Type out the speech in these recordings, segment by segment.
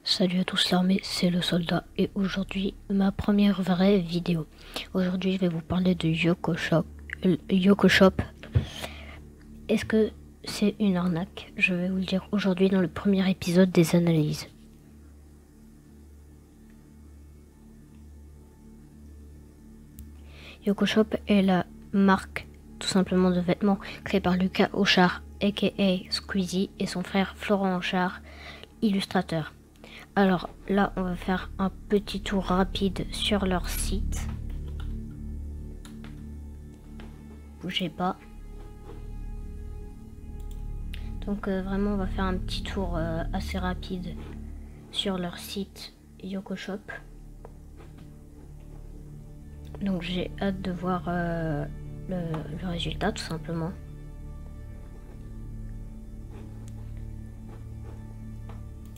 Salut à tous l'armée, c'est le soldat et aujourd'hui ma première vraie vidéo. Aujourd'hui je vais vous parler de YokoShop. Est-ce que c'est une arnaque? Je vais vous le dire aujourd'hui dans le premier épisode des analyses. YokoShop est la marque tout simplement de vêtements créée par Lucas Auchard aka Squeezie et son frère Florent Auchard, illustrateur. Alors là, on va faire un petit tour rapide sur leur site. Bougez pas. Donc vraiment, on va faire un petit tour assez rapide sur leur site YokoShop. Donc j'ai hâte de voir le résultat tout simplement.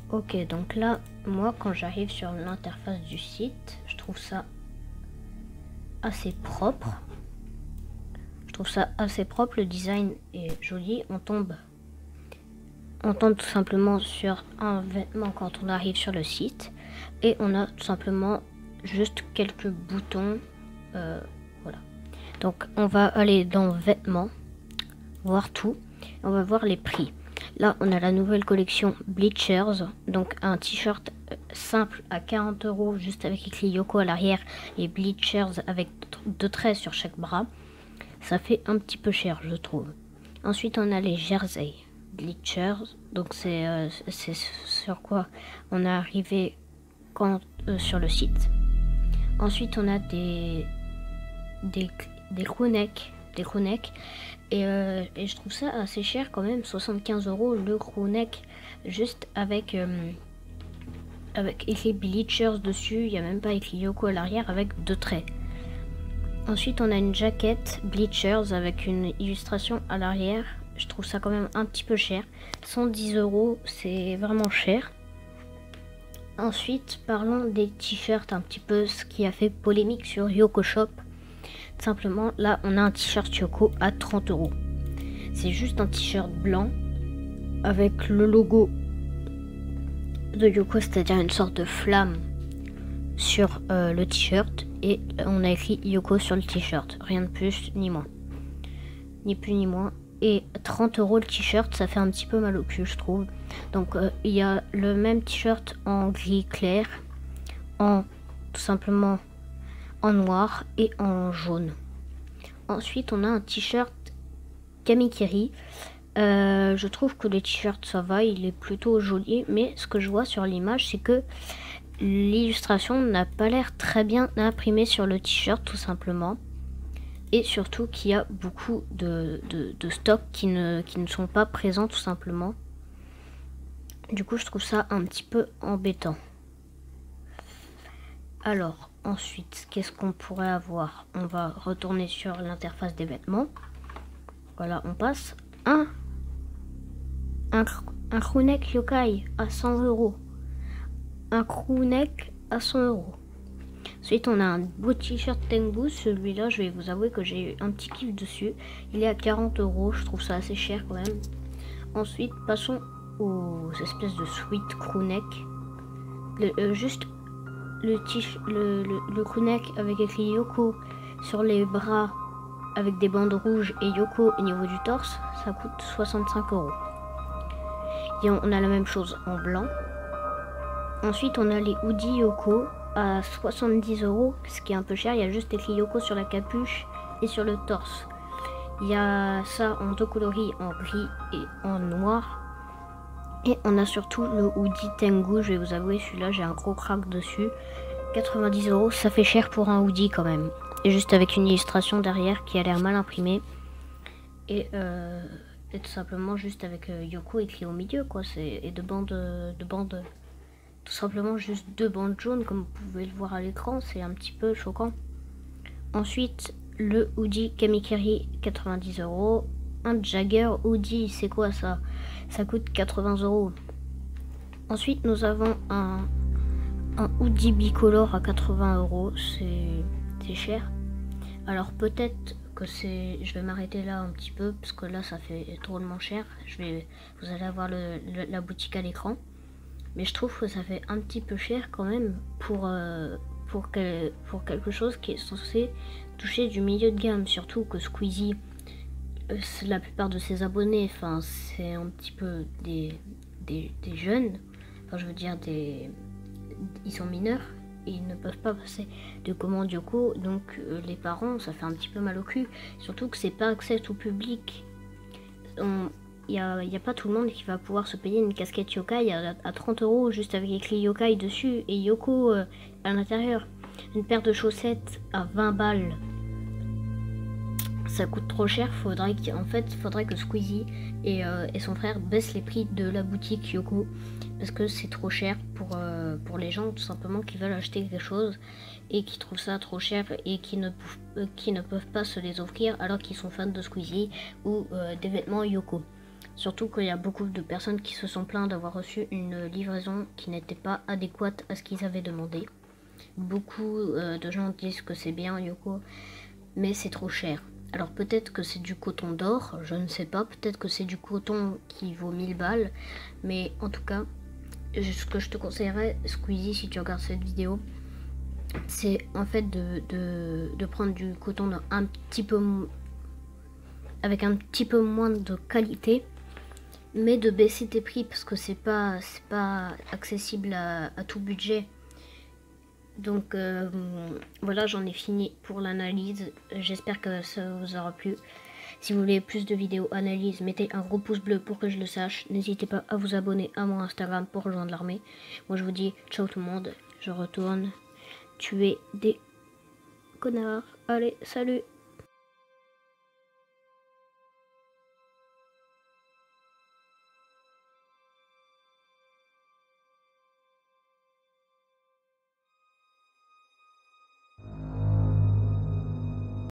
Ok, donc là, moi, quand j'arrive sur l'interface du site, je trouve ça assez propre. Le design est joli. On tombe tout simplement sur un vêtement quand on arrive sur le site. Et on a tout simplement juste quelques boutons. Voilà. Donc, on va aller dans vêtements, voir tout. On va voir les prix. Là, on a la nouvelle collection Bleachers, donc un t-shirt simple à 40 € juste avec écrit Yoko à l'arrière et Bleachers avec 2 traits sur chaque bras. Ça fait un petit peu cher, je trouve. Ensuite, on a les jerseys Bleachers, donc c'est sur quoi on est arrivé quand sur le site. Ensuite, on a des crewnecks. Et je trouve ça assez cher quand même, 75 € le crewneck, juste avec écrit Bleachers dessus, il n'y a même pas écrit Yoko à l'arrière avec 2 traits. Ensuite on a une jaquette Bleachers avec une illustration à l'arrière, je trouve ça quand même un petit peu cher, 110 €, c'est vraiment cher. Ensuite parlons des t-shirts, un petit peu ce qui a fait polémique sur YokoShop. Simplement, là, on a un t-shirt Yoko à 30 €. C'est juste un t-shirt blanc avec le logo de Yoko, c'est-à-dire une sorte de flamme sur le t-shirt. Et on a écrit Yoko sur le t-shirt. Rien de plus ni moins. Ni plus ni moins. Et 30 € le t-shirt, ça fait un petit peu mal au cul, je trouve. Donc, il y a le même t-shirt en gris clair, tout simplement en noir et en jaune. Ensuite on a un t-shirt Kamikiri. Je trouve que le t-shirt ça va, il est plutôt joli, mais ce que je vois sur l'image c'est que l'illustration n'a pas l'air très bien imprimée sur le t-shirt tout simplement, et surtout qu'il y a beaucoup de stocks qui ne sont pas présents tout simplement. Du coup je trouve ça un petit peu embêtant. Alors ensuite, qu'est-ce qu'on pourrait avoir? On va retourner sur l'interface des vêtements. Voilà, on passe un crewneck yokai à 100 €. Un crewneck à 100 €. Ensuite, on a un beau t-shirt Tengu. Celui-là, je vais vous avouer que j'ai eu un petit kiff dessus. Il est à 40 €. Je trouve ça assez cher quand même. Ensuite, passons aux espèces de sweat crewneck. Juste le crewneck avec écrit Yoko sur les bras avec des bandes rouges et Yoko au niveau du torse, ça coûte 65 €. Et on a la même chose en blanc. Ensuite on a les hoodies Yoko à 70 €, ce qui est un peu cher. Il y a juste écrit Yoko sur la capuche et sur le torse. Il y a ça en 2 coloris, en gris et en noir. Et on a surtout le hoodie Tengu. Je vais vous avouer, celui-là j'ai un gros crack dessus. 90 €, ça fait cher pour un hoodie quand même. Et juste avec une illustration derrière qui a l'air mal imprimée. Et tout simplement juste avec Yoko écrit au milieu quoi. Et deux bandes, tout simplement juste 2 bandes jaunes comme vous pouvez le voir à l'écran. C'est un petit peu choquant. Ensuite le hoodie Kamikiri, 90 €. Un Jagger hoodie, c'est quoi ça? Ça coûte 80 €. Ensuite nous avons un hoodie bicolore à 80 €, c'est cher. Alors peut-être que je vais m'arrêter là un petit peu parce que là ça fait drôlement cher. Vous allez avoir la boutique à l'écran. Mais je trouve que ça fait un petit peu cher quand même pour quelque chose qui est censé toucher du milieu de gamme. Surtout que Squeezie, la plupart de ses abonnés, enfin c'est un petit peu des jeunes. Enfin je veux dire ils sont mineurs. Et ils ne peuvent pas passer de commande Yoko, donc les parents, ça fait un petit peu mal au cul. Surtout que c'est pas accès tout public. Il n'y a pas tout le monde qui va pouvoir se payer une casquette yokai à 30 € juste avec écrit yokai dessus et Yoko à l'intérieur. Une paire de chaussettes à 20 balles. Ça coûte trop cher, faudrait que Squeezie et son frère baissent les prix de la boutique Yoko parce que c'est trop cher pour les gens tout simplement qui veulent acheter quelque chose et qui trouvent ça trop cher et qui ne peuvent pas se les offrir alors qu'ils sont fans de Squeezie ou des vêtements Yoko. Surtout qu'il y a beaucoup de personnes qui se sont plaintes d'avoir reçu une livraison qui n'était pas adéquate à ce qu'ils avaient demandé. Beaucoup de gens disent que c'est bien Yoko, mais c'est trop cher. Alors peut-être que c'est du coton d'or, je ne sais pas, peut-être que c'est du coton qui vaut 1000 balles, mais en tout cas, ce que je te conseillerais, Squeezie, si tu regardes cette vidéo, c'est en fait de prendre du coton avec un petit peu moins de qualité, mais de baisser tes prix parce que c'est pas accessible à tout budget. Donc voilà, j'en ai fini pour l'analyse. J'espère que ça vous aura plu. Si vous voulez plus de vidéos analyse, mettez un gros pouce bleu pour que je le sache. N'hésitez pas à vous abonner à mon Instagram pour rejoindre l'armée. Moi je vous dis ciao tout le monde. Je retourne tuer des connards. Allez, salut!